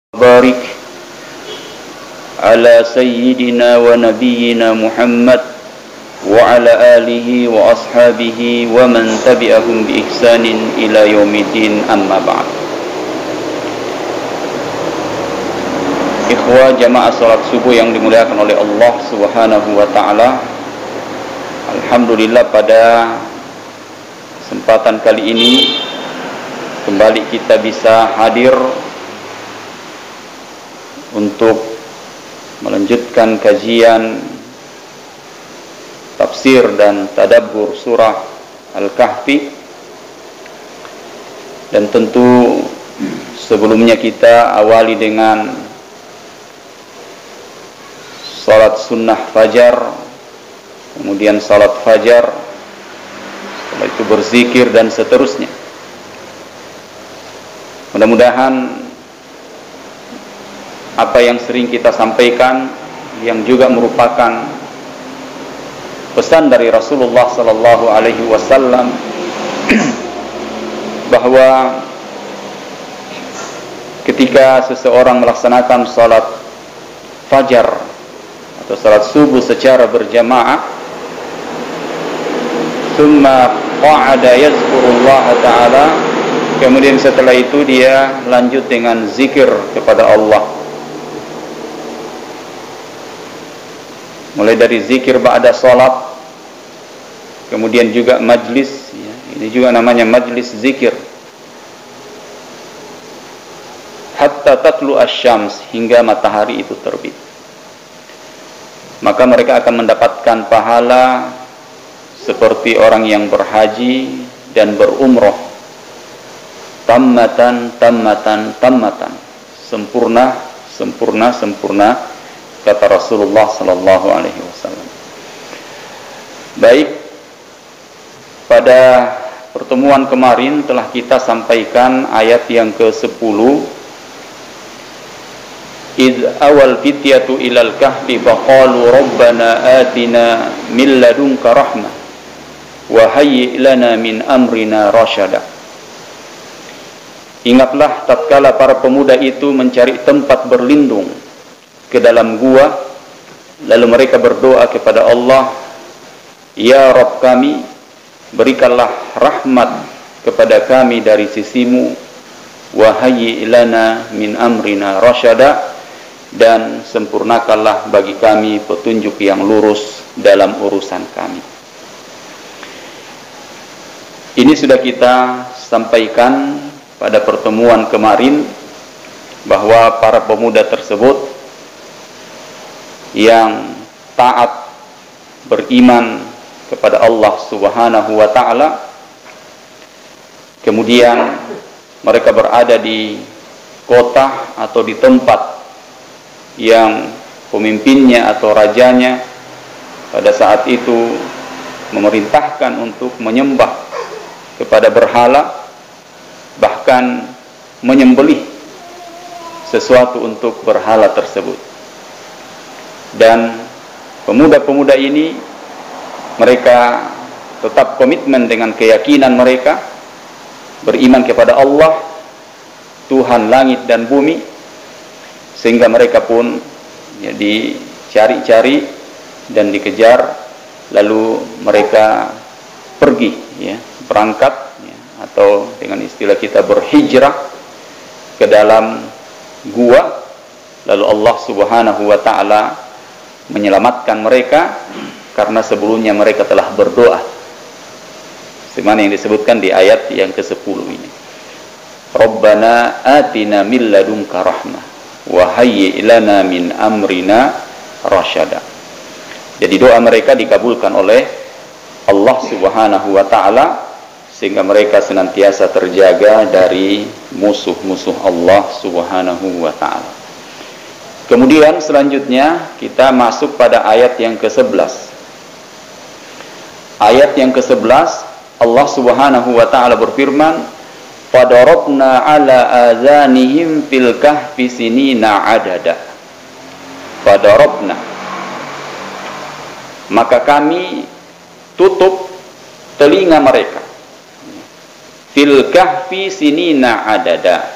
barik ala sayyidina wa nabiyyina Muhammad wa ala alihi wa ashabihi wa man tabi'ahum bi ihsanin ila yaumiddin, amma ba'd. Ikhwah jamaah salat subuh yang dimuliakan oleh Allah Subhanahu wa taala. Alhamdulillah, pada kesempatan kali ini kembali kita bisa hadir untuk melanjutkan kajian tafsir dan tadabbur surah Al-Kahfi. Dan tentu sebelumnya kita awali dengan salat sunnah fajar, kemudian salat fajar, setelah itu berzikir dan seterusnya. Mudah-mudahan apa yang sering kita sampaikan, yang juga merupakan pesan dari Rasulullah sallallahu alaihi wasallam bahwa ketika seseorang melaksanakan salat fajar atau salat subuh secara berjamaah, thumma qa'ada yazkurullah ta'ala, kemudian setelah itu dia lanjut dengan zikir kepada Allah, mulai dari zikir ba'da salat, kemudian juga majlis, ya, ini juga namanya majlis zikir, hatta tatlu asy-syams, hingga matahari itu terbit. Maka mereka akan mendapatkan pahala seperti orang yang berhaji dan berumroh, tammatan tammatan tammatan, sempurna sempurna sempurna, kata Rasulullah sallallahu alaihi wasallam. Baik, pada pertemuan kemarin telah kita sampaikan ayat yang ke-10. Idz awal fityatu ilal kahfi faqalu rabbana atina min ladunka rahmah wa hayyi' lana min amrina rasyada. Ingatlah tatkala para pemuda itu mencari tempat berlindung ke dalam gua, lalu mereka berdoa kepada Allah, ya Rabb kami, berikanlah rahmat kepada kami dari sisimu, wa hayyi' lana min amrina rasyada, dan sempurnakanlah bagi kami petunjuk yang lurus dalam urusan kami. Ini sudah kita sampaikan pada pertemuan kemarin bahwa para pemuda tersebut yang taat, beriman kepada Allah Subhanahu wa ta'ala, kemudian mereka berada di kota atau di tempat yang pemimpinnya atau rajanya pada saat itu memerintahkan untuk menyembah kepada berhala, bahkan menyembelih sesuatu untuk berhala tersebut. Dan pemuda-pemuda ini, mereka tetap komitmen dengan keyakinan mereka, beriman kepada Allah, Tuhan langit dan bumi, sehingga mereka pun ya, dicari-cari dan dikejar, lalu mereka pergi, ya, berangkat, ya, atau dengan istilah kita berhijrah ke dalam gua. Lalu Allah Subhanahu wa ta'ala menyelamatkan mereka, karena sebelumnya mereka telah berdoa sebagaimana yang disebutkan di ayat yang ke-10 ini. Rabbana atina min ladunka rahmah wa hayyi' lana min amrina rasyada. Jadi doa mereka dikabulkan oleh Allah Subhanahu wa ta'ala, sehingga mereka senantiasa terjaga dari musuh-musuh Allah Subhanahu wa ta'ala. Kemudian selanjutnya kita masuk pada ayat yang ke-11. Ayat yang ke-11, Allah Subhanahu wa ta'ala berfirman, fadarabna ala azanihim fil kahfi sinina adada. Fadarabna, maka kami tutup telinga mereka, fil kahfi sinina adada,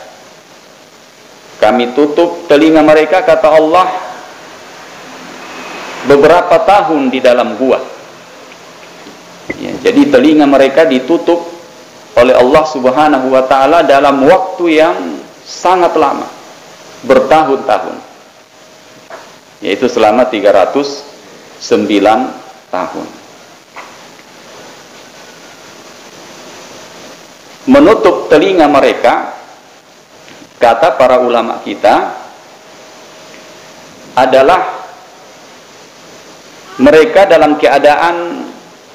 kami tutup telinga mereka, kata Allah, beberapa tahun di dalam gua. Ya, jadi telinga mereka ditutup oleh Allah Subhanahu wa ta'ala dalam waktu yang sangat lama, bertahun-tahun, yaitu selama 309 tahun. Menutup telinga mereka, kata para ulama kita, adalah mereka dalam keadaan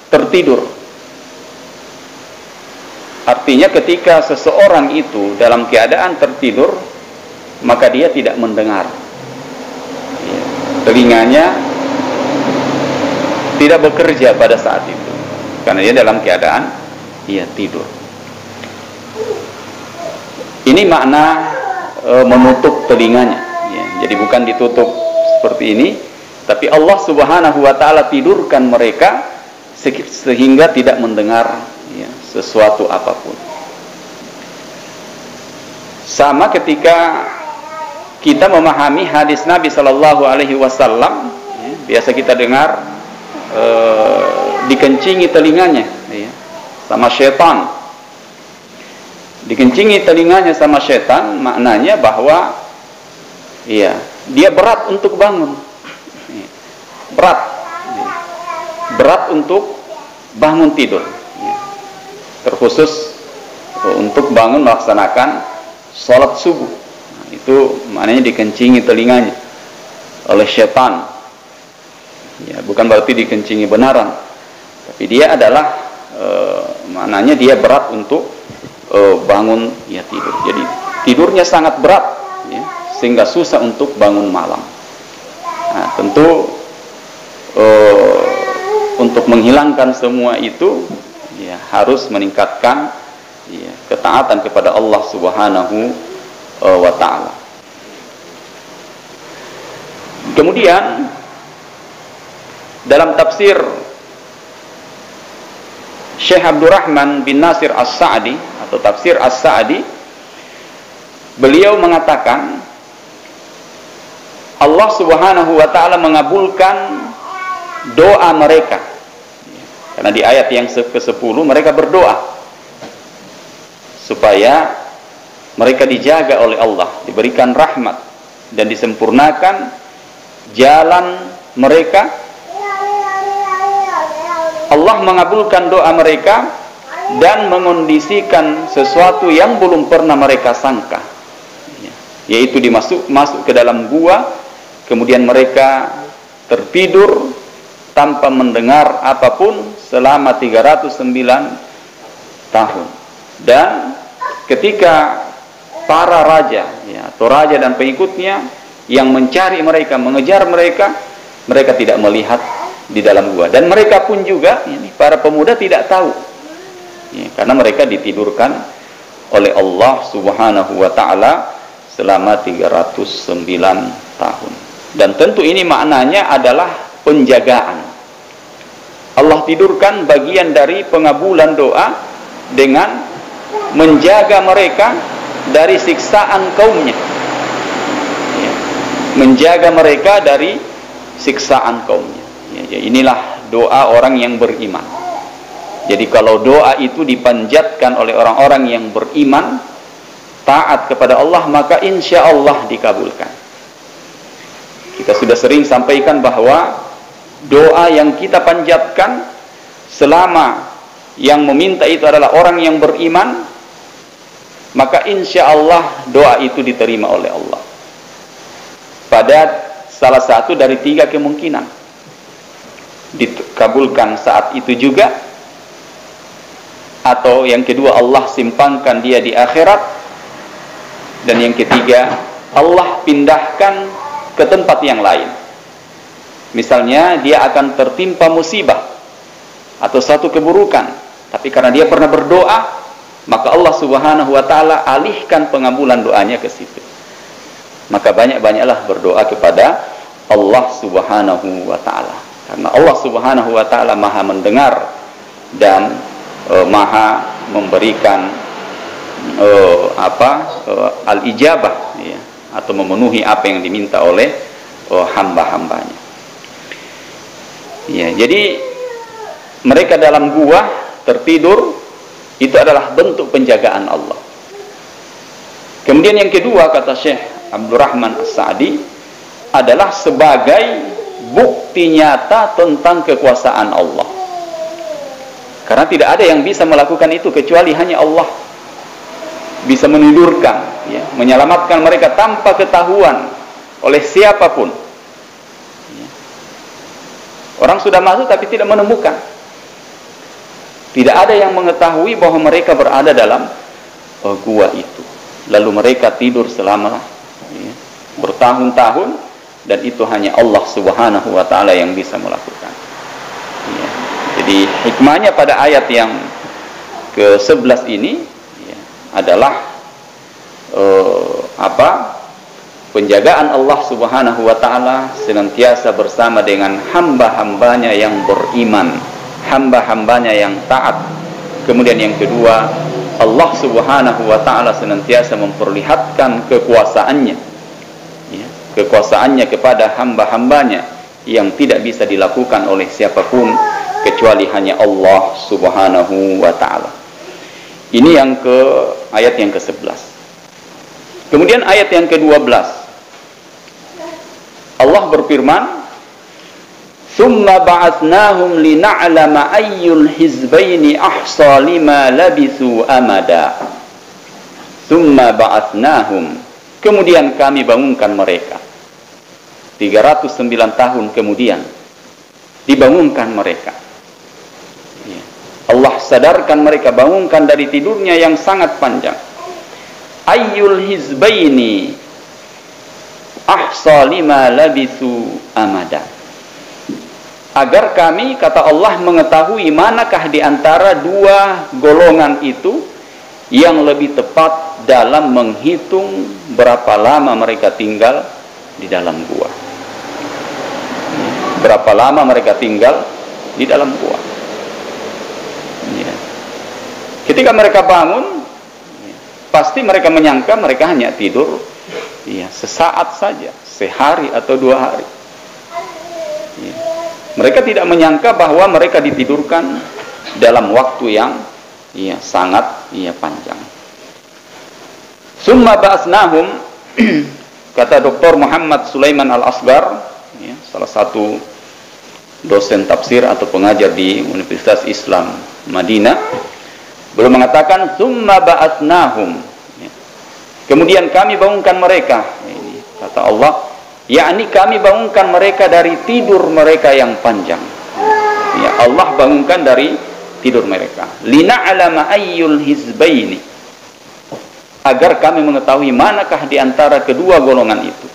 tertidur. Artinya ketika seseorang itu dalam keadaan tertidur, maka dia tidak mendengar. Telinganya tidak bekerja pada saat itu, karena dia dalam keadaan tidur. Ini makna menutup telinganya. Jadi bukan ditutup seperti ini, tapi Allah Subhanahu wa ta'ala tidurkan mereka sehingga tidak mendengar sesuatu apapun. Sama ketika kita memahami hadis Nabi Sallallahu Alaihi Wasallam, biasa kita dengar dikencingi telinganya sama syaitan. Dikencingi telinganya sama syaitan, maknanya bahwa dia berat untuk bangun, berat untuk bangun tidur, terkhusus untuk bangun melaksanakan sholat subuh. Itu maknanya dikencingi telinganya oleh syaitan. Bukan berarti dikencingi benaran, tapi dia adalah maknanya dia berat untuk bangun tidur. Jadi tidurnya sangat berat, sehingga susah untuk bangun malam. Nah, tentu untuk menghilangkan semua itu harus meningkatkan ketaatan kepada Allah Subhanahu wa ta'ala. Kemudian dalam tafsir Syekh Abdurrahman bin Nasir As-Sa'di atau tafsir As-Sa'di, beliau mengatakan Allah Subhanahu wa ta'ala mengabulkan doa mereka, karena di ayat yang ke-10 mereka berdoa supaya mereka dijaga oleh Allah, diberikan rahmat dan disempurnakan jalan mereka. Allah mengabulkan doa mereka dan mengondisikan sesuatu yang belum pernah mereka sangka, yaitu masuk ke dalam gua, kemudian mereka tertidur tanpa mendengar apapun selama 309 tahun. Dan ketika para raja atau raja dan pengikutnya yang mencari mereka, mengejar mereka, mereka tidak melihat di dalam gua, dan mereka pun juga para pemuda tidak tahu, karena mereka ditidurkan oleh Allah Subhanahu wa ta'ala selama 309 tahun. Dan tentu ini maknanya adalah penjagaan. Allah tidurkan bagian dari pengabulan doa dengan menjaga mereka dari siksaan kaumnya, menjaga mereka dari siksaan kaumnya. Inilah doa orang yang beriman. Jadi kalau doa itu dipanjatkan oleh orang-orang yang beriman, taat kepada Allah, maka insya Allah dikabulkan. Kita sudah sering sampaikan bahwa doa yang kita panjatkan selama yang meminta itu adalah orang yang beriman, maka insya Allah doa itu diterima oleh Allah pada salah satu dari 3 kemungkinan. Dikabulkan saat itu juga, atau yang kedua Allah simpangkan dia di akhirat, dan yang ketiga Allah pindahkan ke tempat yang lain. Misalnya dia akan tertimpa musibah atau satu keburukan, tapi karena dia pernah berdoa, maka Allah Subhanahu wa ta'ala alihkan pengabulan doanya ke situ. Maka banyak-banyaklah berdoa kepada Allah Subhanahu wa ta'ala, karena Allah Subhanahu wa ta'ala maha mendengar dan maha memberikan al-ijabah, atau memenuhi apa yang diminta oleh hamba-hambanya. Ya, jadi mereka dalam gua tertidur itu adalah bentuk penjagaan Allah. Kemudian yang kedua, kata Syekh Abdurrahman As-Sa'di, adalah sebagai bukti nyata tentang kekuasaan Allah. Karena tidak ada yang bisa melakukan itu kecuali hanya Allah. Bisa menidurkan, ya, menyelamatkan mereka tanpa ketahuan oleh siapapun. Ya. Orang sudah masuk tapi tidak menemukan. Tidak ada yang mengetahui bahwa mereka berada dalam gua itu. Lalu mereka tidur selama bertahun-tahun, dan itu hanya Allah Subhanahu wa ta'ala yang bisa melakukan. Ya. Jadi hikmahnya pada ayat yang ke-11 ini adalah penjagaan Allah Subhanahu wa ta'ala senantiasa bersama dengan hamba-hambanya yang beriman, hamba-hambanya yang taat. Kemudian yang kedua, Allah Subhanahu wa ta'ala senantiasa memperlihatkan kekuasaannya, ya, kekuasaannya kepada hamba-hambanya yang tidak bisa dilakukan oleh siapapun kecuali hanya Allah Subhanahu wa ta'ala. Ini yang ayat yang ke-11. Kemudian ayat yang ke-12, Allah berfirman, "Tsumma ba'atsnahum lina'lama ayyul hizbaini ahsa lima labithu amada." Tsumma ba'atsnahum, kemudian kami bangunkan mereka. 309 tahun kemudian dibangunkan mereka. Allah sadarkan mereka, bangunkan dari tidurnya yang sangat panjang. Ayyul hizbaini ahsa lima labithu amada. Agar kami, kata Allah, mengetahui manakah di antara dua golongan itu yang lebih tepat dalam menghitung berapa lama mereka tinggal di dalam gua. Berapa lama mereka tinggal di dalam gua. Ketika mereka bangun, pasti mereka menyangka mereka hanya tidur, ya, sesaat saja, sehari atau 2 hari. Ya. Mereka tidak menyangka bahwa mereka ditidurkan dalam waktu yang sangat panjang. Summa ba'asnahum, kata Dr. Muhammad Sulaiman Al-Asgar, ya, salah satu dosen tafsir atau pengajar di Universitas Islam Madinah, belum mengatakan summa ba'atsnahum, kemudian kami bangunkan mereka. Ini kata Allah, yakni kami bangunkan mereka dari tidur mereka yang panjang. Ya, Allah bangunkan dari tidur mereka. Lina'lama ayyul hizbaini, agar kami mengetahui manakah di antara kedua golongan itu.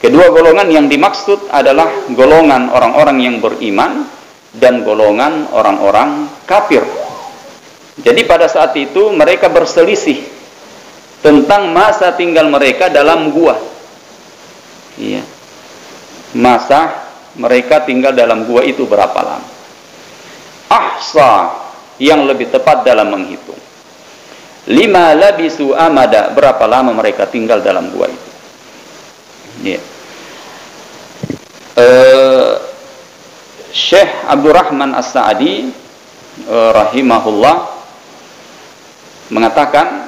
Kedua golongan yang dimaksud adalah golongan orang-orang yang beriman dan golongan orang-orang kafir. Jadi pada saat itu mereka berselisih tentang masa tinggal mereka dalam gua. Iya. Masa mereka tinggal dalam gua itu berapa lama? Ahsa, yang lebih tepat dalam menghitung. Lima labisu amada, berapa lama mereka tinggal dalam gua itu. Iya. Syekh Abdurrahman As-Sa'di rahimahullah mengatakan,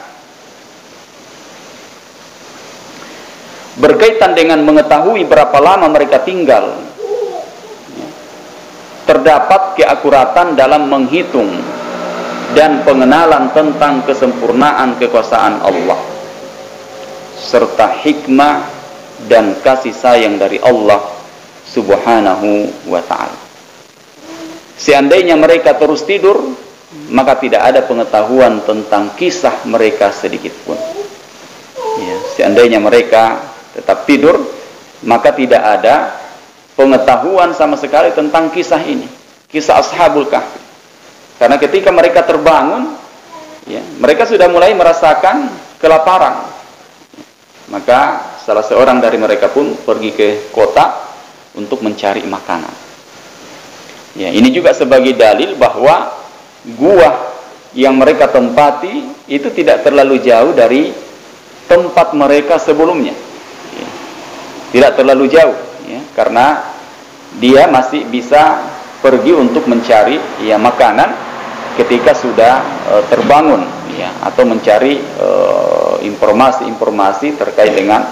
berkaitan dengan mengetahui berapa lama mereka tinggal, terdapat keakuratan dalam menghitung dan pengenalan tentang kesempurnaan kekuasaan Allah serta hikmah dan kasih sayang dari Allah Subhanahu wa ta'ala. Seandainya mereka terus tidur, maka tidak ada pengetahuan tentang kisah mereka sedikit pun. Ya, seandainya mereka tetap tidur, maka tidak ada pengetahuan sama sekali tentang kisah ini, kisah Ashabul Kahfi. Karena ketika mereka terbangun, ya, mereka sudah mulai merasakan kelaparan. Maka salah seorang dari mereka pun pergi ke kota untuk mencari makanan. Ya, ini juga sebagai dalil bahwa gua yang mereka tempati itu tidak terlalu jauh dari tempat mereka sebelumnya. tidak terlalu jauh, ya, karena dia masih bisa pergi untuk mencari ya makanan ketika sudah terbangun, ya, atau mencari informasi-informasi terkait dengan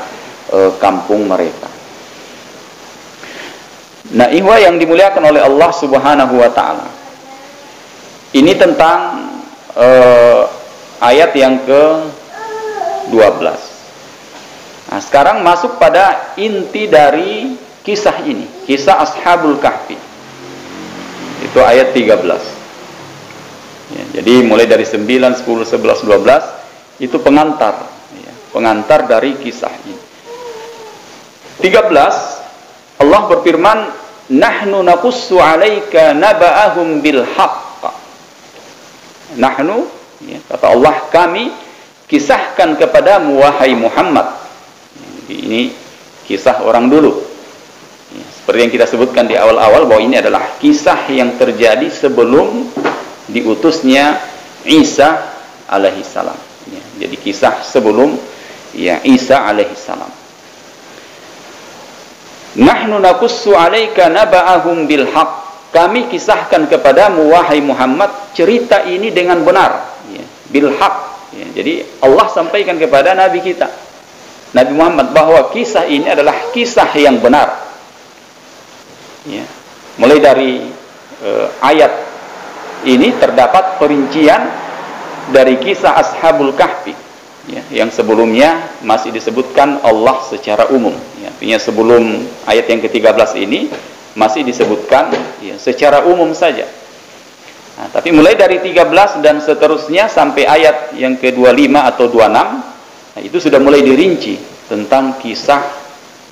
kampung mereka. Nah, ikhwah yang dimuliakan oleh Allah Subhanahu wa taala, ini tentang ayat yang ke-12. Nah, sekarang masuk pada inti dari kisah ini, kisah Ashabul Kahfi. Itu ayat 13. Ya, jadi mulai dari 9, 10, 11, 12 itu pengantar, ya, pengantar dari kisah ini. 13, Allah berfirman, nahnu naqussu 'alaika naba'ahum bil haqq. Nahnu, ya, kata Allah, kami kisahkan kepadamu wahai Muhammad. Ini kisah orang dulu, ya, seperti yang kita sebutkan di awal-awal bahwa ini adalah kisah yang terjadi sebelum diutusnya Isa alaihissalam, ya, jadi kisah sebelum ya Isa alaihissalam. Nahnu naqussu 'alaika naba'ahum bil haqq. Kami kisahkan kepadamu wahai Muhammad cerita ini dengan benar, ya, bil haqq, ya. Jadi Allah sampaikan kepada nabi kita Nabi Muhammad bahwa kisah ini adalah kisah yang benar, ya. Mulai dari ayat ini terdapat perincian dari kisah Ashabul Kahfi, ya, yang sebelumnya masih disebutkan Allah secara umum, ya. Artinya sebelum ayat yang ke-13 ini masih disebutkan, ya, secara umum saja. Nah, tapi mulai dari 13 dan seterusnya sampai ayat yang ke-25 atau 26, nah, itu sudah mulai dirinci tentang kisah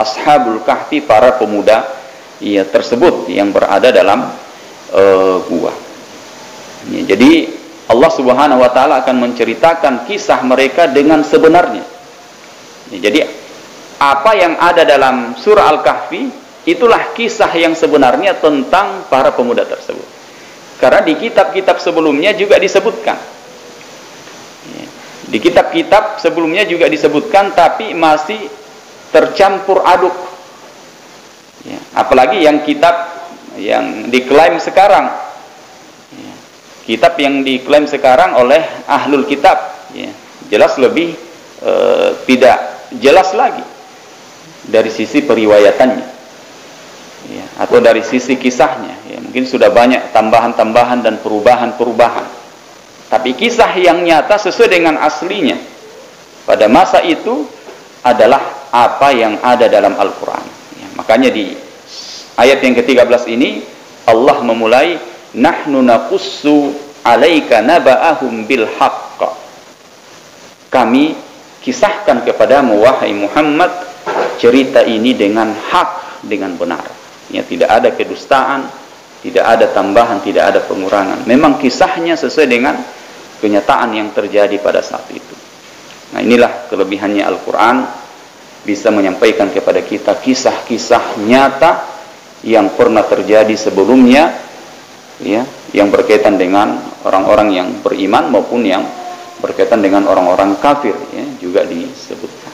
Ashabul Kahfi, para pemuda, ya, tersebut yang berada dalam gua. Ya, jadi Allah Subhanahu wa taala akan menceritakan kisah mereka dengan sebenarnya. Ya, jadi apa yang ada dalam surah Al-Kahfi itulah kisah yang sebenarnya tentang para pemuda tersebut. Karena di kitab-kitab sebelumnya juga disebutkan. Ya, di kitab-kitab sebelumnya juga disebutkan, tapi masih tercampur aduk. Ya, apalagi yang kitab yang diklaim sekarang. Ya, kitab yang diklaim sekarang oleh ahlul kitab, ya, jelas lebih tidak jelas lagi dari sisi periwayatannya, ya, atau dari sisi kisahnya, ya, mungkin sudah banyak tambahan-tambahan dan perubahan-perubahan. Tapi kisah yang nyata sesuai dengan aslinya pada masa itu adalah apa yang ada dalam Al-Quran, ya. Makanya di ayat yang ke-13 ini Allah memulai, nahnu naqussu 'alaika naba'ahum bil haqq. Kami kisahkan kepadamu wahai Muhammad cerita ini dengan hak, dengan benar, ya, tidak ada kedustaan, tidak ada tambahan, tidak ada pengurangan. Memang kisahnya sesuai dengan kenyataan yang terjadi pada saat itu. Nah, inilah kelebihannya Al-Quran, bisa menyampaikan kepada kita kisah-kisah nyata yang pernah terjadi sebelumnya, ya, yang berkaitan dengan orang-orang yang beriman maupun yang berkaitan dengan orang-orang kafir, ya, juga disebutkan.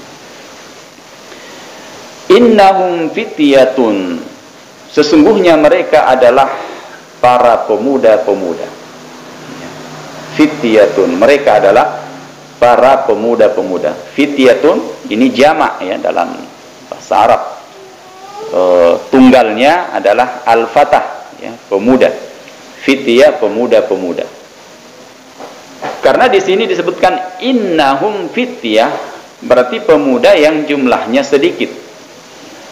Innahum fityatun, sesungguhnya mereka adalah para pemuda-pemuda. Fityatun, mereka adalah para pemuda-pemuda. Fityatun ini jamak, ya, dalam bahasa Arab. Tunggalnya adalah al-fatah, ya, pemuda. Fityah, pemuda-pemuda. Karena di sini disebutkan innahum fityah, berarti pemuda yang jumlahnya sedikit,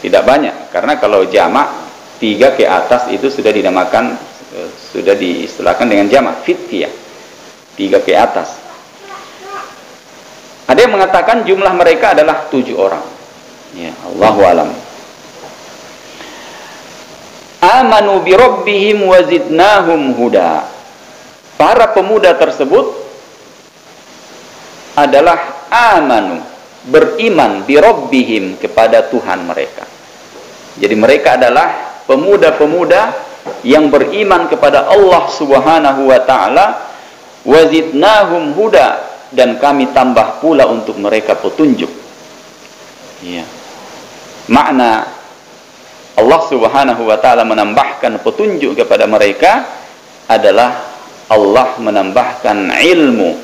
tidak banyak. Karena kalau jamak 3 ke atas itu sudah dinamakan, sudah diistilahkan dengan jamak, fityah, 3 ke atas. Ada yang mengatakan jumlah mereka adalah 7 orang, ya, Allahu alam. Amanu bi rabbihim wa zidnahum huda. Para pemuda tersebut adalah amanu, beriman, bi rabbihim, kepada Tuhan mereka. Jadi mereka adalah pemuda-pemuda yang beriman kepada Allah Subhanahu wa taala, wa zidnahum huda, dan kami tambah pula untuk mereka petunjuk. Ya. makna Allah Subhanahu wa ta'ala menambahkan petunjuk kepada mereka adalah Allah menambahkan ilmu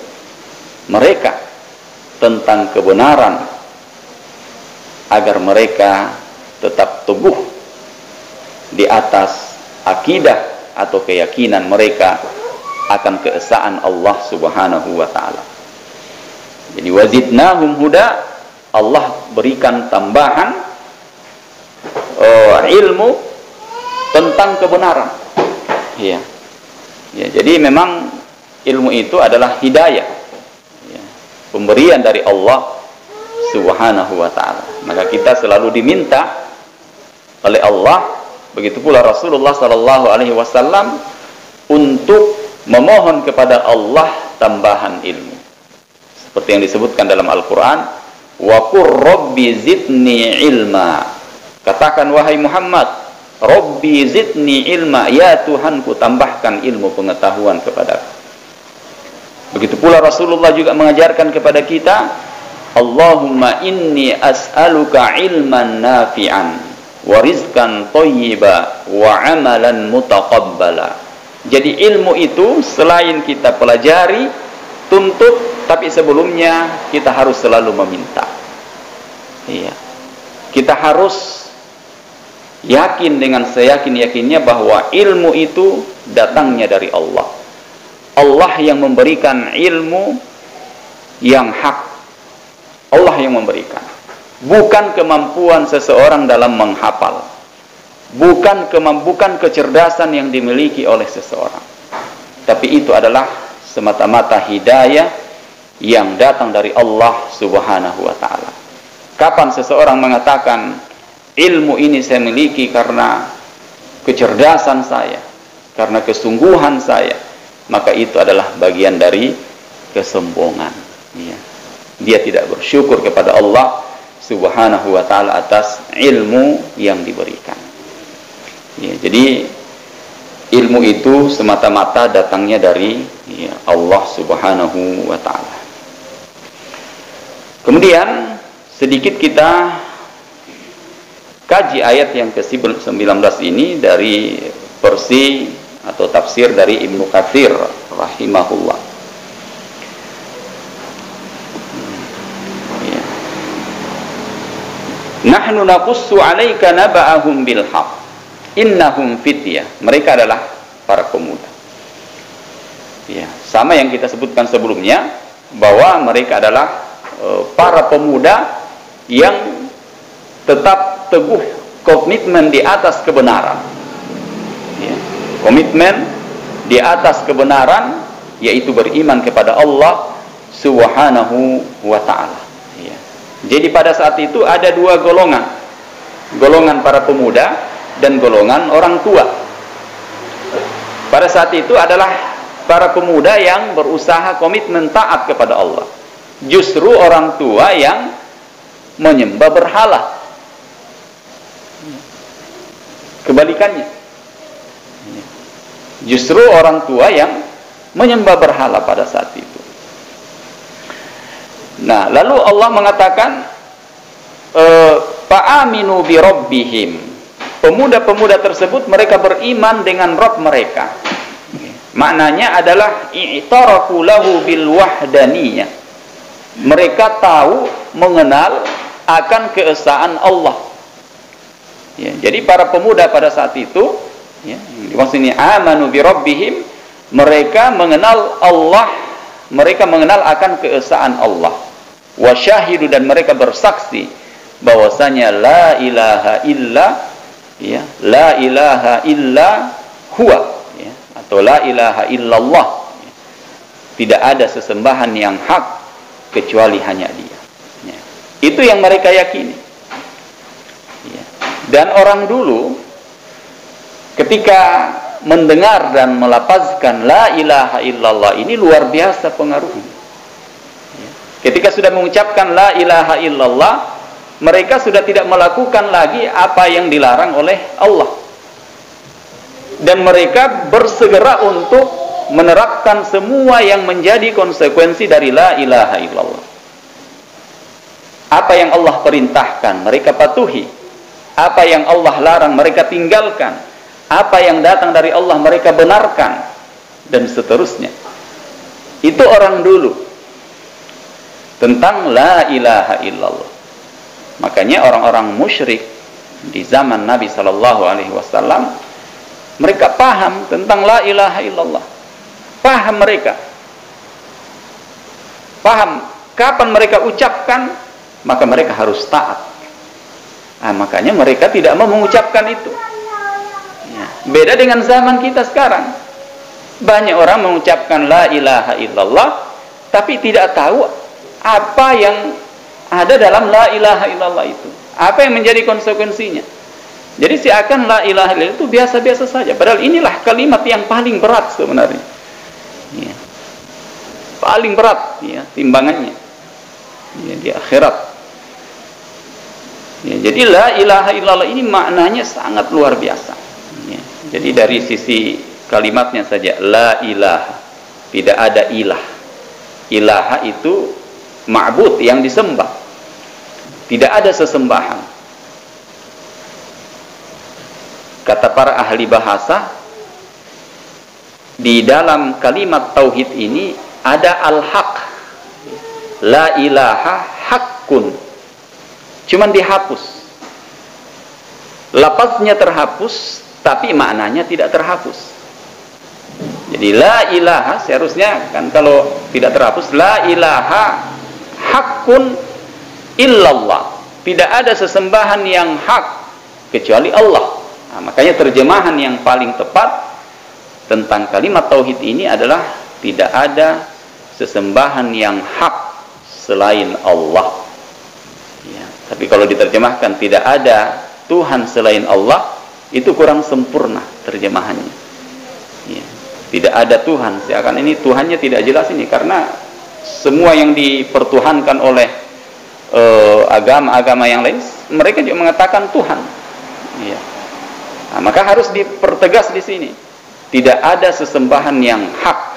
mereka tentang kebenaran agar mereka tetap teguh di atas akidah atau keyakinan mereka akan keesaan Allah Subhanahu wa ta'ala. Jadi wazidnahum huda, Allah berikan tambahan ilmu tentang kebenaran. Ya. Ya, jadi memang ilmu itu adalah hidayah, ya, pemberian dari Allah Subhanahu wa ta'ala. Maka kita selalu diminta oleh Allah, begitu pula Rasulullah sallallahu alaihi wasallam, untuk memohon kepada Allah tambahan ilmu. Seperti yang disebutkan dalam Al-Qur'an, wa qur rabbi zidni ilma. Katakan wahai Muhammad, Rabbi zidni ilma, ya Tuhanku tambahkan ilmu pengetahuan kepadaku. Begitu pula Rasulullah juga mengajarkan kepada kita, Allahumma inni as'aluka ilman nafi'an wa rizqan thayyiba wa amalan mutaqabbala. Jadi ilmu itu selain kita pelajari, tuntut, tapi sebelumnya kita harus selalu meminta. Iya. Kita harus yakin dengan seyakin-yakinnya bahwa ilmu itu datangnya dari Allah. Allah yang memberikan ilmu yang hak. Allah yang memberikan. Bukan kemampuan seseorang dalam menghafal. Bukan kecerdasan yang dimiliki oleh seseorang. Tapi itu adalah semata-mata hidayah yang datang dari Allah Subhanahu wa ta'ala. Kapan seseorang mengatakan, ilmu ini saya miliki karena kecerdasan saya, karena kesungguhan saya, maka itu adalah bagian dari kesombongan. Ya. Dia tidak bersyukur kepada Allah Subhanahu wa ta'ala atas ilmu yang diberikan. Ya, jadi ilmu itu semata-mata datangnya dari Allah Subhanahu wa ta'ala. Kemudian sedikit kita kaji ayat yang ke-19 ini dari versi atau tafsir dari Ibnu Katsir rahimahullah. Ya. Nahnu naqussu 'alaika naba'ahum bil haqq. Innahum fityah. Mereka adalah para pemuda. Ya, sama yang kita sebutkan sebelumnya, bahwa mereka adalah para pemuda yang tetap teguh komitmen di atas kebenaran, ya, komitmen di atas kebenaran, yaitu beriman kepada Allah Subhanahu wa ta'ala. Ya. Jadi pada saat itu ada dua golongan, golongan para pemuda dan golongan orang tua. Pada saat itu adalah para pemuda yang berusaha komitmen taat kepada Allah. Justru orang tua yang menyembah berhala. Kebalikannya, justru orang tua yang menyembah berhala pada saat itu. Nah, lalu Allah mengatakan, fa'aminu bi rabbihim. Pemuda-pemuda tersebut mereka beriman dengan Rabb mereka. Maknanya adalah i'tarafu lahu bil wahdaniyah. Mereka tahu, mengenal akan keesaan Allah. Ya, jadi para pemuda pada saat itu, ya, maksudnya amanu bi rabbihim, mereka mengenal Allah, mereka mengenal akan keesaan Allah. Wa syahidu, dan mereka bersaksi bahwasanya la ilaha illa, ya, la ilaha illa huwa, ya, atau la ilaha illallah. Ya. Tidak ada sesembahan yang hak kecuali hanya Dia. Ya. Itu yang mereka yakini. Ya. Dan orang dulu ketika mendengar dan melafazkan la ilaha illallah ini luar biasa pengaruhnya. Ya. Ketika sudah mengucapkan la ilaha illallah, mereka sudah tidak melakukan lagi apa yang dilarang oleh Allah. Dan mereka bersegera untuk menerapkan semua yang menjadi konsekuensi dari la ilaha illallah. Apa yang Allah perintahkan, mereka patuhi. Apa yang Allah larang mereka tinggalkan, apa yang datang dari Allah mereka benarkan, dan seterusnya. Itu orang dulu tentang la ilaha illallah. Makanya orang-orang musyrik di zaman Nabi SAW, mereka paham tentang la ilaha illallah. Paham mereka. Paham kapan mereka ucapkan, maka mereka harus taat. Nah, makanya mereka tidak mau mengucapkan itu. Ya. Beda dengan zaman kita sekarang. Banyak orang mengucapkan la ilaha illallah, tapi tidak tahu apa yang ada dalam la ilaha illallah itu. Apa yang menjadi konsekuensinya. Jadi seakan la ilaha illallah itu biasa-biasa saja. Padahal inilah kalimat yang paling berat sebenarnya. Ya. Paling berat ya, timbangannya ya, di akhirat ya. Jadi la ilaha illallah ini maknanya sangat luar biasa ya. Jadi dari sisi kalimatnya saja, la ilaha, tidak ada ilah. Ilaha itu ma'bud, yang disembah. Tidak ada sesembahan. Kata para ahli bahasa, di dalam kalimat tauhid ini ada al-haq. La ilaha haqqun. Cuman dihapus. Lafaznya terhapus, tapi maknanya tidak terhapus. Jadi la ilaha seharusnya kan kalau tidak terhapus, la ilaha haqqun illallah. Tidak ada sesembahan yang hak kecuali Allah. Nah, makanya terjemahan yang paling tepat tentang kalimat tauhid ini adalah tidak ada sesembahan yang hak selain Allah ya. Tapi kalau diterjemahkan tidak ada Tuhan selain Allah, itu kurang sempurna terjemahannya ya. Tidak ada Tuhan, seakan ini Tuhannya tidak jelas ini, karena semua yang dipertuhankan oleh agama-agama yang lain, mereka juga mengatakan Tuhan ya. Nah, maka harus dipertegas di sini, tidak ada sesembahan yang hak.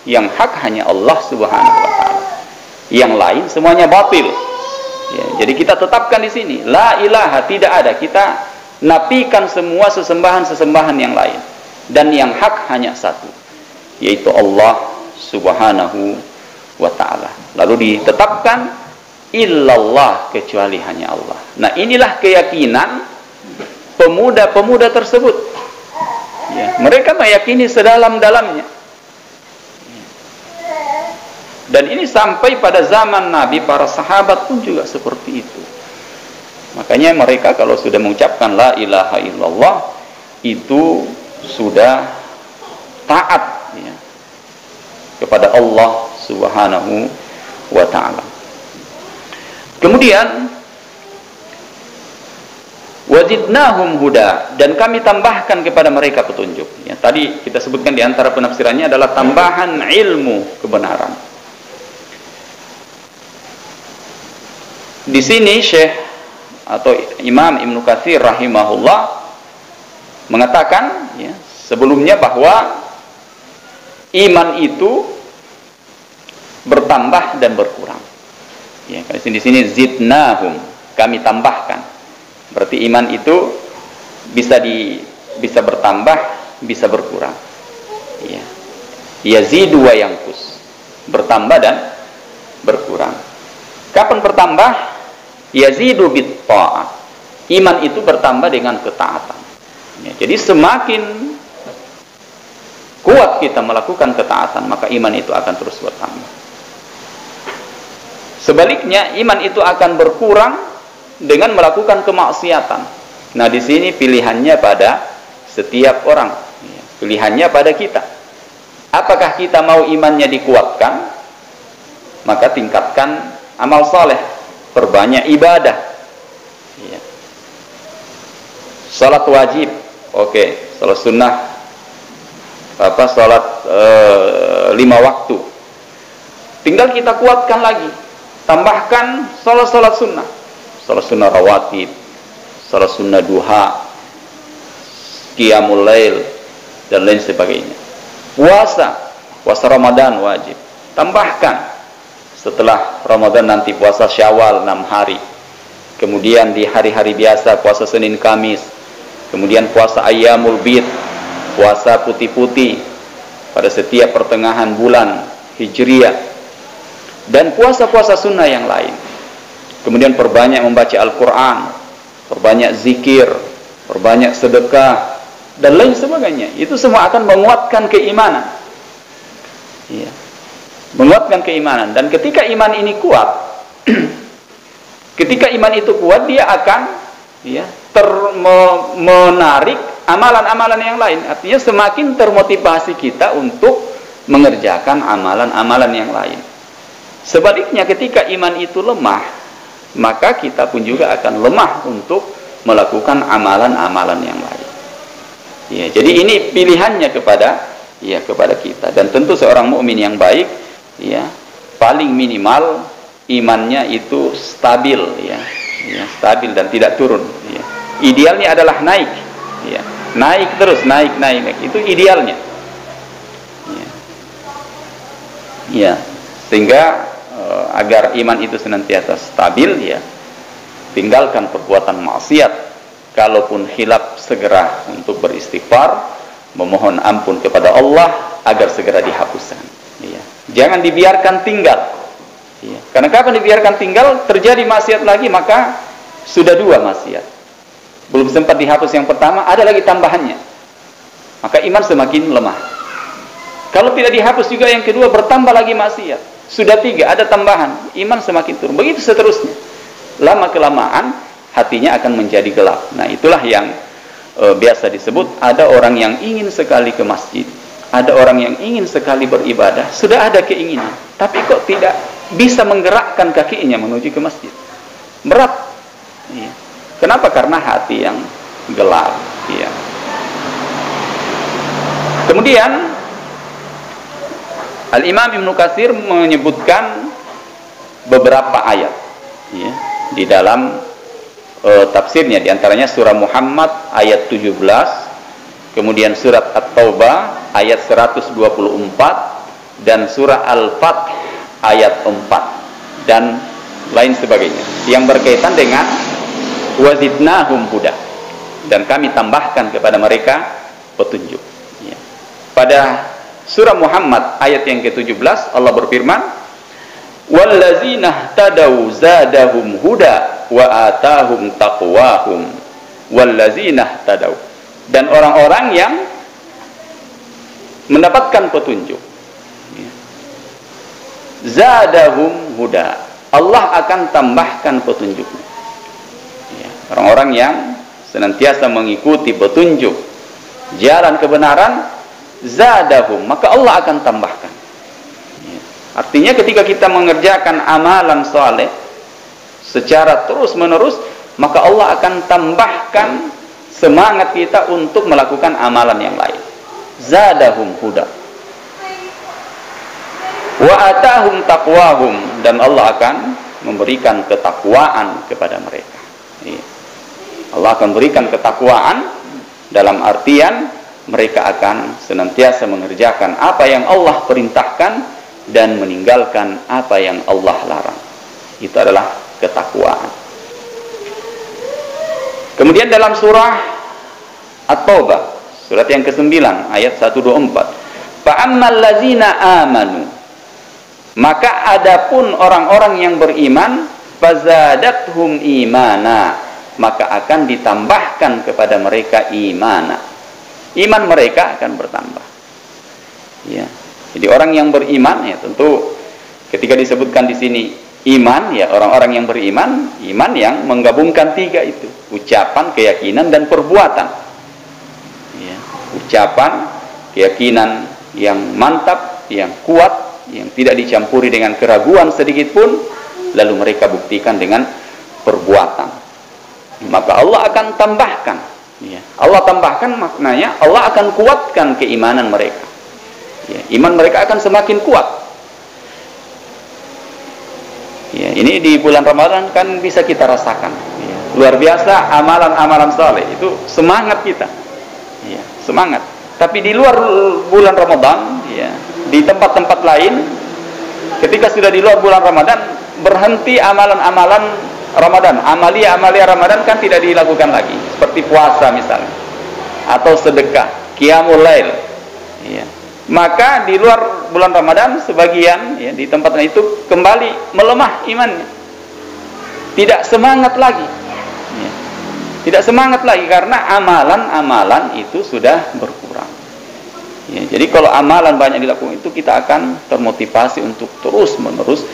Yang hak hanya Allah Subhanahu wa taala. Yang lain semuanya batil. Ya, jadi kita tetapkan di sini, la ilaha, tidak ada. Kita nafikan semua sesembahan-sesembahan yang lain. Dan yang hak hanya satu, yaitu Allah Subhanahu wa taala. Lalu ditetapkan illallah, kecuali hanya Allah. Nah, inilah keyakinan pemuda-pemuda tersebut. Ya, mereka meyakini sedalam-dalamnya. Dan ini sampai pada zaman Nabi, para sahabat pun juga seperti itu. Makanya mereka kalau sudah mengucapkan la ilaha illallah, itu sudah taat ya, kepada Allah Subhanahu wa ta'ala. Kemudian wazidnahum huda, dan kami tambahkan kepada mereka petunjuk ya. Tadi kita sebutkan di antara penafsirannya adalah tambahan ilmu kebenaran. Di sini Syekh atau Imam Ibnu Katsir rahimahullah mengatakan ya, sebelumnya bahwa iman itu bertambah dan berkurang. Ya, di sini zidnahum, kami tambahkan. Berarti iman itu bisa bertambah, bisa berkurang. Ya. Yazidu wa yanqus, bertambah dan berkurang. Kapan bertambah? Yazidu bit ta'ah. Iman itu bertambah dengan ketaatan. Ya, jadi semakin kuat kita melakukan ketaatan, maka iman itu akan terus bertambah. Sebaliknya, iman itu akan berkurang dengan melakukan kemaksiatan. Nah, di sini pilihannya pada setiap orang. Ya, pilihannya pada kita. Apakah kita mau imannya dikuatkan? Maka tingkatkan amal saleh. Perbanyak ibadah ya. Salat wajib, oke. Salat sunnah, salat 5 waktu, tinggal kita kuatkan lagi. Tambahkan salat sunnah, salat sunnah rawatib, salat sunnah duha, qiyamul lail, dan lain sebagainya. Puasa Ramadan wajib, tambahkan. Setelah Ramadan nanti puasa Syawal 6 hari. kemudian di hari-hari biasa puasa Senin Kamis, kemudian puasa Ayyamul Bid, puasa putih-putih pada setiap pertengahan bulan Hijriah, dan puasa-puasa sunnah yang lain. Kemudian perbanyak membaca Al-Quran, perbanyak zikir, perbanyak sedekah, dan lain sebagainya. Itu semua akan menguatkan keimanan. Ya, menguatkan keimanan. Dan ketika iman ini kuat, ketika iman itu kuat, dia akan menarik amalan-amalan yang lain. Artinya semakin termotivasi kita untuk mengerjakan amalan-amalan yang lain. Sebaliknya ketika iman itu lemah, maka kita pun juga akan lemah untuk melakukan amalan-amalan yang lain. Ya, jadi ini pilihannya kepada kita. Dan tentu seorang mukmin yang baik, ya, paling minimal imannya itu stabil, stabil dan tidak turun. Ya. Idealnya adalah naik, naik terus, naik. Itu idealnya. Ya, sehingga agar iman itu senantiasa stabil, tinggalkan perbuatan maksiat. Kalaupun hilaf, segera untuk beristighfar, memohon ampun kepada Allah agar segera dihapuskan. Jangan dibiarkan tinggal. Karena kapan dibiarkan tinggal, terjadi maksiat lagi, maka sudah dua maksiat. Belum sempat dihapus yang pertama, ada lagi tambahannya. Maka iman semakin lemah. Kalau tidak dihapus juga yang kedua, bertambah lagi maksiat. Sudah tiga, ada tambahan, iman semakin turun. Begitu seterusnya. Lama-kelamaan hatinya akan menjadi gelap. Nah, itulah yang biasa disebut ada orang yang ingin sekali ke masjid, ada orang yang ingin sekali beribadah, sudah ada keinginan, tapi kok tidak bisa menggerakkan kakinya menuju ke masjid. Berat. Kenapa? Karena hati yang gelap. Kemudian Al-Imam Ibnu Katsir menyebutkan beberapa ayat di dalam tafsirnya, diantaranya surah Muhammad ayat 17, kemudian surat At-Taubah ayat 124, dan surah Al-Fath ayat 4, dan lain sebagainya yang berkaitan dengan wazidnahum huda, dan kami tambahkan kepada mereka petunjuk. Pada surah Muhammad ayat yang ke-17 Allah berfirman, wallazina tadau zadahum huda wa atahum taqwahum wallazina tadau, dan orang-orang yang mendapatkan petunjuk, zadahum huda, Allah akan tambahkan petunjuknya. Orang-orang yang senantiasa mengikuti petunjuk jalan kebenaran, zadahum, maka Allah akan tambahkan. Artinya ketika kita mengerjakan amalan saleh secara terus-menerus, maka Allah akan tambahkan semangat kita untuk melakukan amalan yang lain. Zadahum huda wa atahum taqwahum, dan Allah akan memberikan ketakwaan kepada mereka. Allah akan berikan ketakwaan dalam artian mereka akan senantiasa mengerjakan apa yang Allah perintahkan dan meninggalkan apa yang Allah larang. Itu adalah ketakwaan. Kemudian dalam surah At-Taubah, surat yang ke-9 ayat 124, fa'ammal ladzina amanu, maka adapun orang-orang yang beriman, fazadathum imana, maka akan ditambahkan kepada mereka imana. Iman mereka akan bertambah. Jadi orang yang beriman, tentu ketika disebutkan di sini iman, orang-orang yang beriman, iman yang menggabungkan tiga itu, ucapan, keyakinan, dan perbuatan. Ucapan, keyakinan yang mantap, yang kuat, yang tidak dicampuri dengan keraguan sedikit pun, lalu mereka buktikan dengan perbuatan. Maka Allah akan tambahkan. Allah tambahkan maknanya Allah akan kuatkan keimanan mereka. Iman mereka akan semakin kuat. Ini di bulan Ramadan kan bisa kita rasakan. Luar biasa amalan-amalan saleh itu semangat kita. Semangat. Tapi di luar bulan Ramadan, di tempat-tempat lain, ketika sudah di luar bulan Ramadan, berhenti amalan-amalan Ramadan, amalia Ramadan kan tidak dilakukan lagi, seperti puasa misalnya, atau sedekah, qiyamul lail. Ya. Maka di luar bulan Ramadan sebagian ya, di tempatnya itu kembali melemah imannya, tidak semangat lagi. Ya. Tidak semangat lagi karena amalan-amalan itu sudah berkurang. Ya, jadi kalau amalan banyak dilakukan itu kita akan termotivasi untuk terus-menerus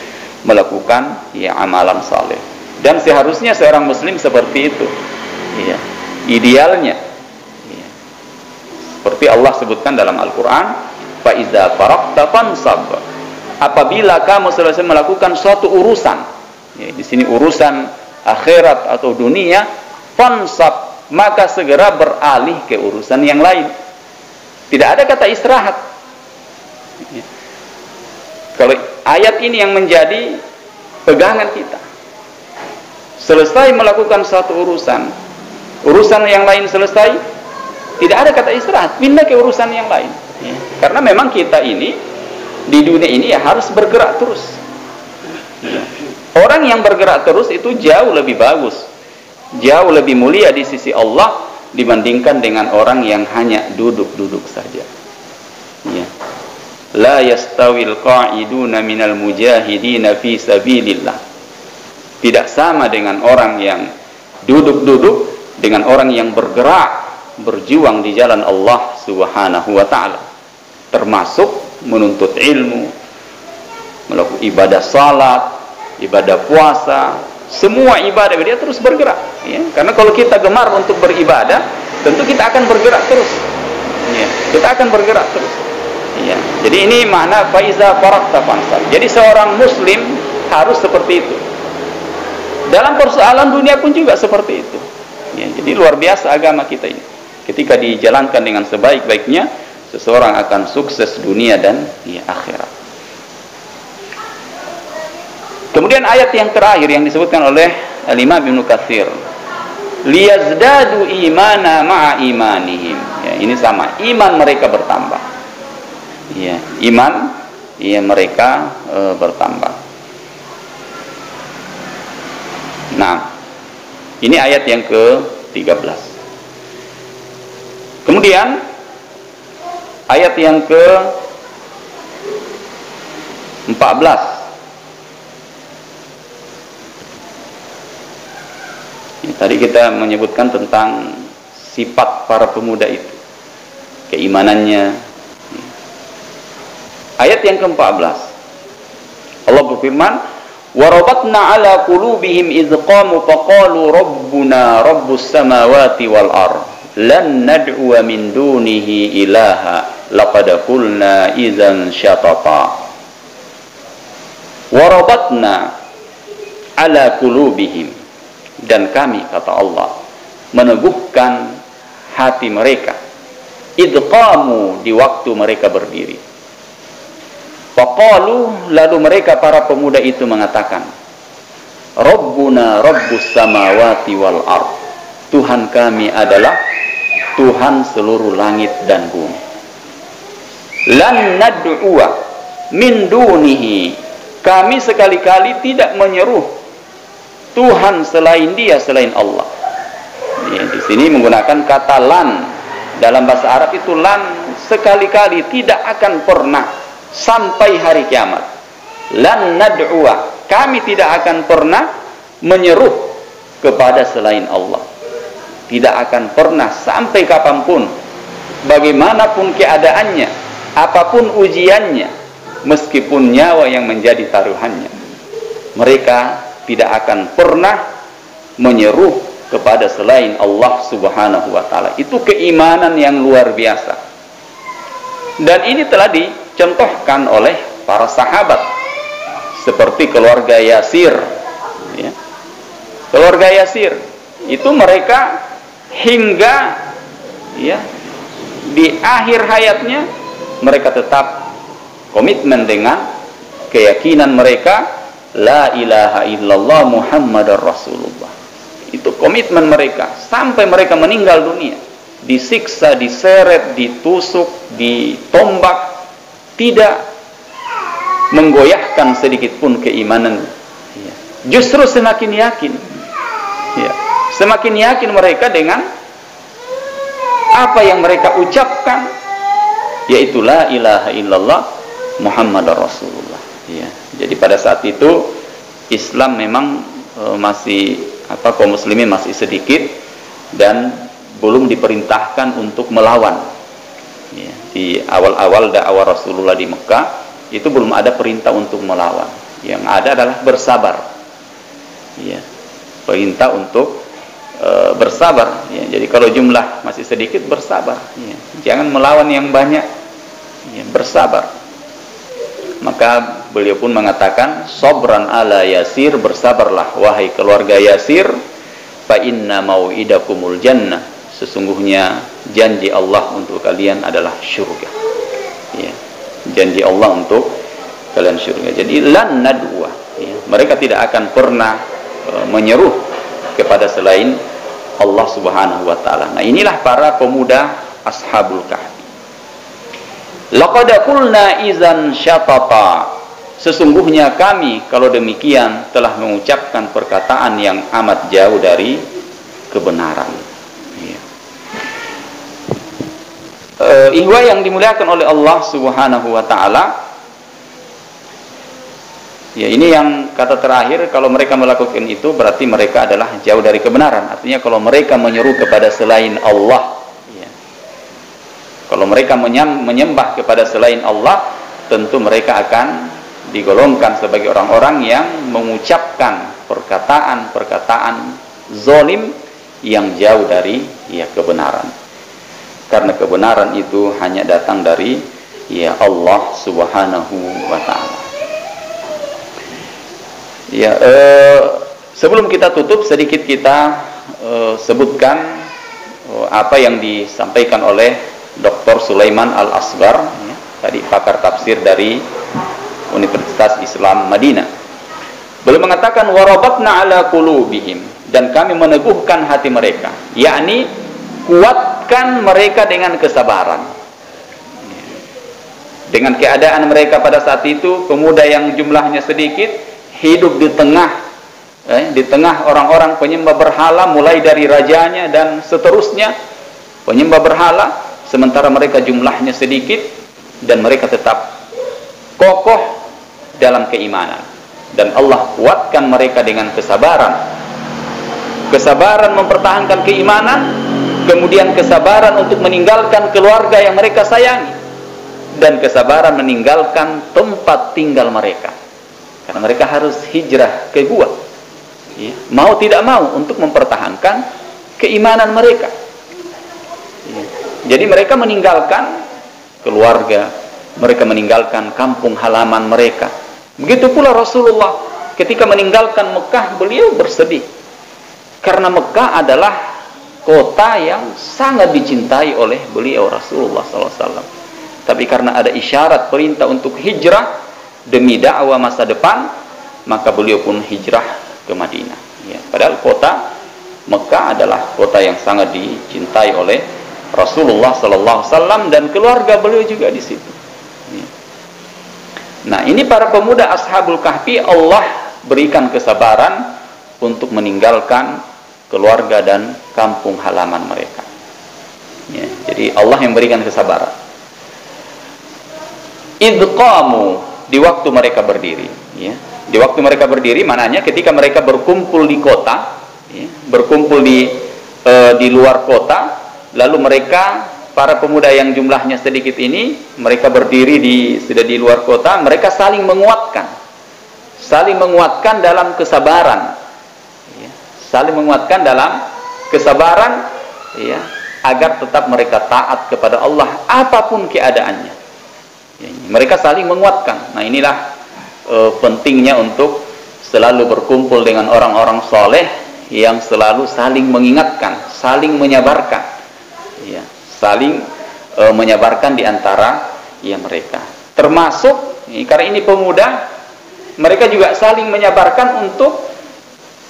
melakukan ya amalan saleh. Dan seharusnya seorang muslim seperti itu. Ya, idealnya. Ya. Seperti Allah sebutkan dalam Al-Qur'an, fa iza faraqta fansab. Apabila kamu selesai melakukan suatu urusan, ya, di sini urusan akhirat atau dunia, fansab, maka segera beralih ke urusan yang lain. Tidak ada kata istirahat. Ya. Kalau ayat ini yang menjadi pegangan kita, selesai melakukan satu urusan yang lain selesai, tidak ada kata istirahat, pindah ke urusan yang lain. Ya. Karena memang kita ini di dunia ini ya harus bergerak terus. Ya. Orang yang bergerak terus itu jauh lebih bagus, jauh lebih mulia di sisi Allah dibandingkan dengan orang yang hanya duduk-duduk saja. Ya. La yastawil qa'iduna minal mujahidina fi sabilillah. Tidak sama dengan orang yang duduk-duduk dengan orang yang bergerak berjuang di jalan Allah Subhanahu wa taala. Termasuk menuntut ilmu, melakukan ibadah salat, ibadah puasa, semua ibadah dia terus bergerak, ya. Karena kalau kita gemar untuk beribadah, tentu kita akan bergerak terus. Ya, kita akan bergerak terus. Ya. Jadi ini makna faiza faraqta fansab. Jadi seorang muslim harus seperti itu. Dalam persoalan dunia pun juga seperti itu. Ya, jadi luar biasa agama kita ini. Ketika dijalankan dengan sebaik-baiknya, seseorang akan sukses dunia dan ya, akhirat. Kemudian ayat yang terakhir yang disebutkan oleh Al-Imam Ibnu Katsir, liyazdadu imana ma'a imanihim. Ya, ini sama, iman mereka bertambah. Ya, iman ya mereka bertambah. Nah, ini ayat yang ke-13. Kemudian ayat yang ke-14. Tadi kita menyebutkan tentang sifat para pemuda itu, keimanannya. Ayat yang ke-14, Allah berfirman, warabatna ala qulubihim idh qamu faqalu rabbuna rabbus samawati wal ard lan nad'u min dunihi ilaha laqad qulna idzan syatata. Warabatna ala qulubihim, dan kami, kata Allah, meneguhkan hati mereka. Idh qamu, di waktu mereka berdiri. Faqalu, lalu mereka para pemuda itu mengatakan, Rabbuna rabbus samawati wal ard. Tuhan kami adalah Tuhan seluruh langit dan bumi. Lan nad'uwa min dunihi. Kami sekali-kali tidak menyeru Tuhan selain Dia, selain Allah. Ya, di sini menggunakan kata lan. Dalam bahasa Arab itu lan sekali-kali, tidak akan pernah sampai hari kiamat. Lan nad'uwa, kami tidak akan pernah menyeru kepada selain Allah. Tidak akan pernah sampai kapanpun, bagaimanapun keadaannya, apapun ujiannya, meskipun nyawa yang menjadi taruhannya, mereka tidak akan pernah menyeru kepada selain Allah Subhanahu wa ta'ala. Itu keimanan yang luar biasa. Dan ini telah dicontohkan oleh para sahabat, seperti keluarga Yasir, ya. Keluarga Yasir itu mereka hingga ya di akhir hayatnya mereka tetap komitmen dengan keyakinan mereka, la ilaha illallah Muhammadar Rasulullah. Itu komitmen mereka sampai mereka meninggal dunia, disiksa, diseret, ditusuk, ditombak, tidak menggoyahkan sedikit pun keimanan. Justru semakin yakin semakin yakin mereka dengan apa yang mereka ucapkan, yaitu la ilaha illallah Muhammadar Rasulullah. Ya, jadi pada saat itu Islam memang masih kaum muslimin masih sedikit dan belum diperintahkan untuk melawan. Ya, di awal-awal dakwah Rasulullah di Mekah itu belum ada perintah untuk melawan. Yang ada adalah bersabar. Ya, perintah untuk bersabar. Ya, jadi kalau jumlah masih sedikit, bersabar. Ya, jangan melawan yang banyak. Ya, bersabar. Maka beliau pun mengatakan, sabran ala Yasir, bersabarlah wahai keluarga Yasir, fa inna mau'idakumul jannah, sesungguhnya janji Allah untuk kalian adalah syurga. Ya, janji Allah untuk kalian syurga. Jadi lan nadwa, ya, mereka tidak akan pernah menyeru kepada selain Allah Subhanahu wa taala. Nah, inilah para pemuda Ashabul Kahfi. Laqad qulna idzan syatata, sesungguhnya kami kalau demikian telah mengucapkan perkataan yang amat jauh dari kebenaran. Ya. Ihwa yang dimuliakan oleh Allah Subhanahu wa taala. Ya, ini yang kata terakhir, kalau mereka melakukan itu berarti mereka adalah jauh dari kebenaran. Artinya kalau mereka menyeru kepada selain Allah, ya, kalau mereka menyembah kepada selain Allah, tentu mereka akan digolongkan sebagai orang-orang yang mengucapkan perkataan-perkataan zalim yang jauh dari kebenaran. Karena kebenaran itu hanya datang dari Allah Subhanahu wa taala. Ya, sebelum kita tutup, sedikit kita sebutkan apa yang disampaikan oleh Dr. Sulaiman Al-Asghar, ya, tadi pakar tafsir dari Universitas Islam Madinah. Beliau mengatakan warabatna ala qulubihim, dan kami meneguhkan hati mereka, yakni kuatkan mereka dengan kesabaran. Dengan keadaan mereka pada saat itu, pemuda yang jumlahnya sedikit, hidup di tengah orang-orang penyembah berhala, mulai dari rajanya dan seterusnya penyembah berhala, sementara mereka jumlahnya sedikit dan mereka tetap kokoh dalam keimanan, dan Allah kuatkan mereka dengan kesabaran mempertahankan keimanan, kemudian kesabaran untuk meninggalkan keluarga yang mereka sayangi, dan kesabaran meninggalkan tempat tinggal mereka. Karena mereka harus hijrah ke gua, ya, mau tidak mau, untuk mempertahankan keimanan mereka. Ya. Jadi mereka meninggalkan keluarga, mereka meninggalkan kampung halaman mereka. Begitu pula Rasulullah ketika meninggalkan Mekah, beliau bersedih. Karena Mekah adalah kota yang sangat dicintai oleh beliau Rasulullah SAW. Tapi karena ada isyarat perintah untuk hijrah demi dakwah masa depan, maka beliau pun hijrah ke Madinah. Ya, padahal kota Mekah adalah kota yang sangat dicintai oleh Rasulullah SAW dan keluarga beliau juga di situ. Ya. Nah, ini para pemuda Ashabul Kahfi, Allah berikan kesabaran untuk meninggalkan keluarga dan kampung halaman mereka. Ya, jadi Allah yang berikan kesabaran. Idqamu, di waktu mereka berdiri, ya. Di waktu mereka berdiri, mananya ketika mereka berkumpul di kota, ya, berkumpul di luar kota, lalu mereka, para pemuda yang jumlahnya sedikit ini, mereka berdiri sudah di luar kota, mereka saling menguatkan dalam kesabaran, ya, saling menguatkan dalam kesabaran, ya, agar tetap mereka taat kepada Allah apapun keadaannya. Ya, mereka saling menguatkan. Nah, inilah pentingnya untuk selalu berkumpul dengan orang-orang soleh yang selalu saling mengingatkan, saling menyabarkan, ya, saling menyabarkan di antara mereka. Termasuk karena ini pemuda, mereka juga saling menyabarkan untuk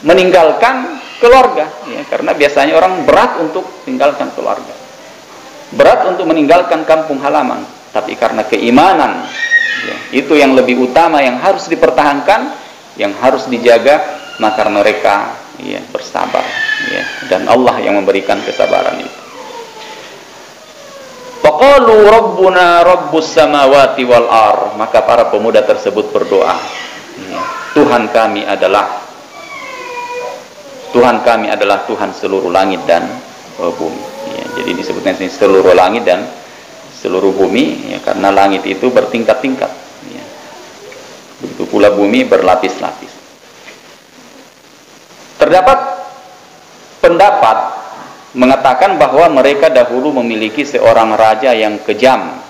meninggalkan keluarga, ya, karena biasanya orang berat untuk meninggalkan keluarga, berat untuk meninggalkan kampung halaman. Tapi karena keimanan, ya, itu yang lebih utama, yang harus dipertahankan, yang harus dijaga, maka mereka, ya, bersabar. ya, dan Allah yang memberikan kesabaran itu. Faqalu rabbuna rabbus samawati wal ar, maka para pemuda tersebut berdoa, ya, Tuhan kami adalah Tuhan seluruh langit dan bumi. Ya, jadi disebutnya sini seluruh langit dan seluruh bumi, ya, karena langit itu bertingkat-tingkat. Ya. Begitu pula bumi berlapis-lapis. Terdapat pendapat mengatakan bahwa mereka dahulu memiliki seorang raja yang kejam,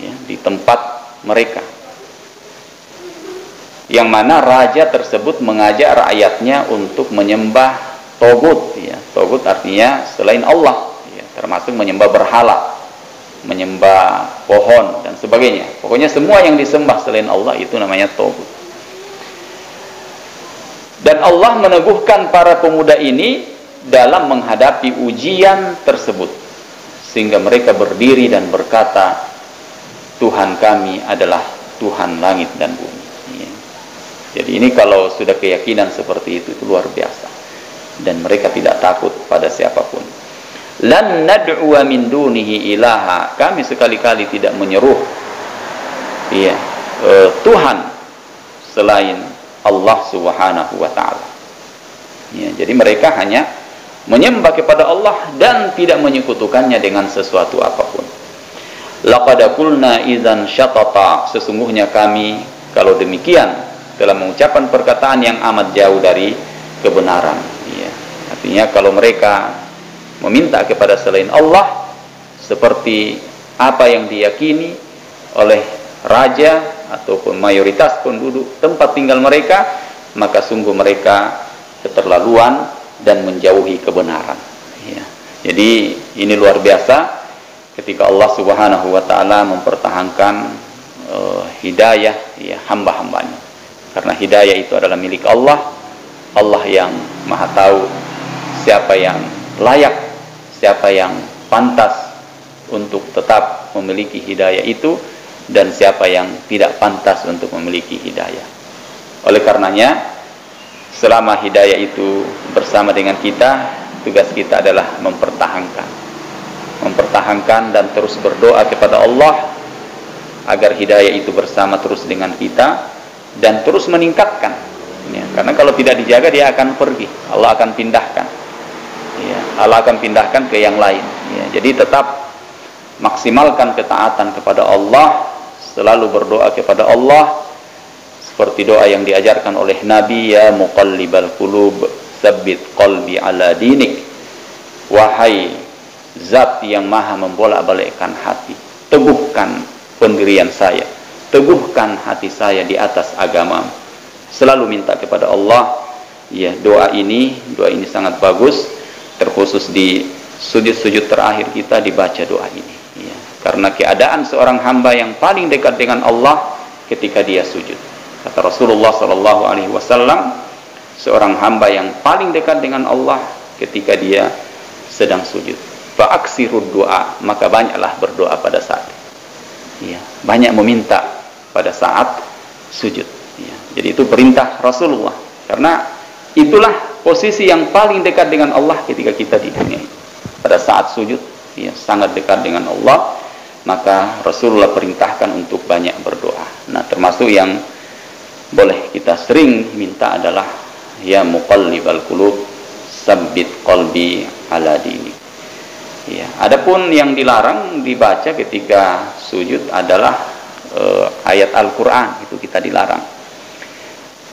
ya, di tempat mereka, yang mana raja tersebut mengajak rakyatnya untuk menyembah togut, ya. Togut artinya selain Allah, ya, termasuk menyembah berhala, menyembah pohon dan sebagainya. Pokoknya semua yang disembah selain Allah itu namanya togut. Dan Allah meneguhkan para pemuda ini dalam menghadapi ujian tersebut, sehingga mereka berdiri dan berkata, Tuhan kami adalah Tuhan langit dan bumi. Ya. Jadi ini kalau sudah keyakinan seperti itu luar biasa, dan mereka tidak takut pada siapapun. Lan nad'uwa min dunihi ilaha, kami sekali-kali tidak menyeru, ya, Tuhan selain Allah Subhanahu wa ta'ala. Ya, jadi mereka hanya menyembah kepada Allah dan tidak menyekutukannya dengan sesuatu apapun. Laqad qulna idzan syatata, sesungguhnya kami kalau demikian telah mengucapkan perkataan yang amat jauh dari kebenaran. Ya. Artinya kalau mereka meminta kepada selain Allah seperti apa yang diyakini oleh raja ataupun mayoritas penduduk tempat tinggal mereka, maka sungguh mereka keterlaluan dan menjauhi kebenaran. Ya. Jadi ini luar biasa ketika Allah Subhanahu wa ta'ala mempertahankan hidayah, ya, hamba-hambanya. Karena hidayah itu adalah milik Allah. Allah yang maha tahu siapa yang layak, siapa yang pantas untuk tetap memiliki hidayah itu, dan siapa yang tidak pantas untuk memiliki hidayah. Oleh karenanya, selama hidayah itu bersama dengan kita, tugas kita adalah mempertahankan dan terus berdoa kepada Allah agar hidayah itu bersama terus dengan kita dan terus meningkatkan. Ya, karena kalau tidak dijaga dia akan pergi, Allah akan pindahkan. Ya, Allah akan pindahkan ke yang lain. Ya, jadi tetap maksimalkan ketaatan kepada Allah, selalu berdoa kepada Allah. Seperti doa yang diajarkan oleh Nabi, ya muqallibal qulub tsabbit qalbi ala dinik, wahai zat yang maha membolak-balikkan hati, teguhkan pendirian saya, teguhkan hati saya di atas agama. Selalu minta kepada Allah. Ya, doa ini sangat bagus, terkhusus di sujud-sujud terakhir kita dibaca doa ini, ya. Karena keadaan seorang hamba yang paling dekat dengan Allah ketika dia sujud. Kata Rasulullah SAW, seorang hamba yang paling dekat dengan Allah ketika dia sedang sujud. Fa'aksirud doa, maka banyaklah berdoa pada saat, ya, banyak meminta pada saat sujud. Ya. Jadi itu perintah Rasulullah, karena itulah posisi yang paling dekat dengan Allah ketika kita di dunia ini. Pada saat sujud, ya, sangat dekat dengan Allah, maka Rasulullah perintahkan untuk banyak berdoa. Nah, termasuk yang boleh kita sering minta adalah, ya muqallibal qulub tsabbit qalbi ala dinik. Ya, adapun yang dilarang dibaca ketika sujud adalah ayat Al-Qur'an, itu kita dilarang.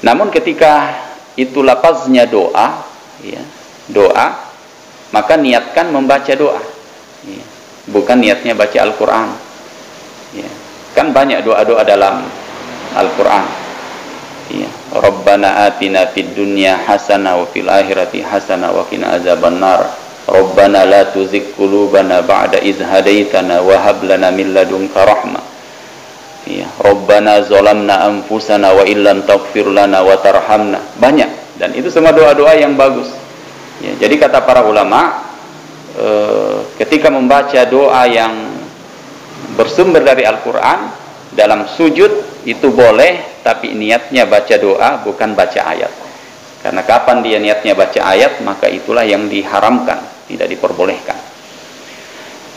Namun ketika itu lafaznya doa, ya, doa, maka niatkan membaca doa. Ya, bukan niatnya baca Al-Qur'an. Ya, kan banyak doa-doa dalam Al-Qur'an. Ya, Rabbana atina fid dunya hasanah wa fil akhirati hasanah wa qina azabannar. Rabbana la tuzigh qulubana ba'da idh hadaitana wa hab lana min ladunka rahmah. Ya, Rabbana zalamna anfusana wa illam taghfir lana wa tarhamna. Banyak, dan itu semua doa-doa yang bagus. Ya, jadi kata para ulama, ketika membaca doa yang bersumber dari Al-Qur'an dalam sujud itu boleh, tapi niatnya baca doa bukan baca ayat. Karena kapan dia niatnya baca ayat, maka itulah yang diharamkan, tidak diperbolehkan.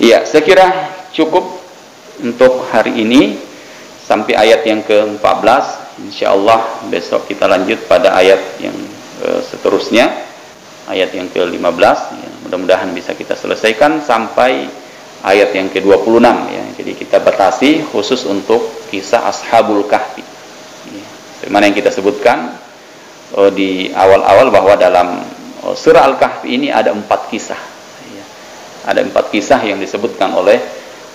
Iya, saya kira cukup untuk hari ini sampai ayat yang ke-14. Insyaallah besok kita lanjut pada ayat yang seterusnya, ayat yang ke-15. Ya, mudah-mudahan bisa kita selesaikan sampai ayat yang ke-26 ya. Jadi kita batasi khusus untuk kisah Ashabul Kahfi. Ya, bagaimana yang kita sebutkan di awal-awal bahwa dalam surah Al-Kahfi ini ada 4 kisah. Ya. Ada 4 kisah yang disebutkan oleh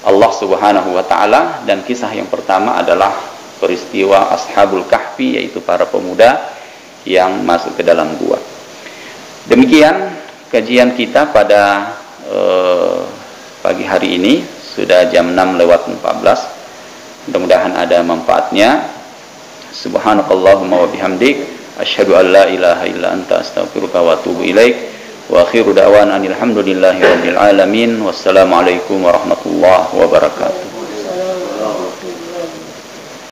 Allah Subhanahu wa taala, dan kisah yang pertama adalah peristiwa Ashabul Kahfi, yaitu para pemuda yang masuk ke dalam gua. Demikian kajian kita pada pagi hari ini, sudah jam 6:14. Mudah-mudahan ada manfaatnya. Subhanakallahumma wa bihamdik, asyhadu an la ilaha illa anta, astaghfiruka wa atubu ilaik. Wa akhiru da'wana alhamdulillahi rabbil alamin. Wassalamualaikum warahmatullahi wabarakatuh.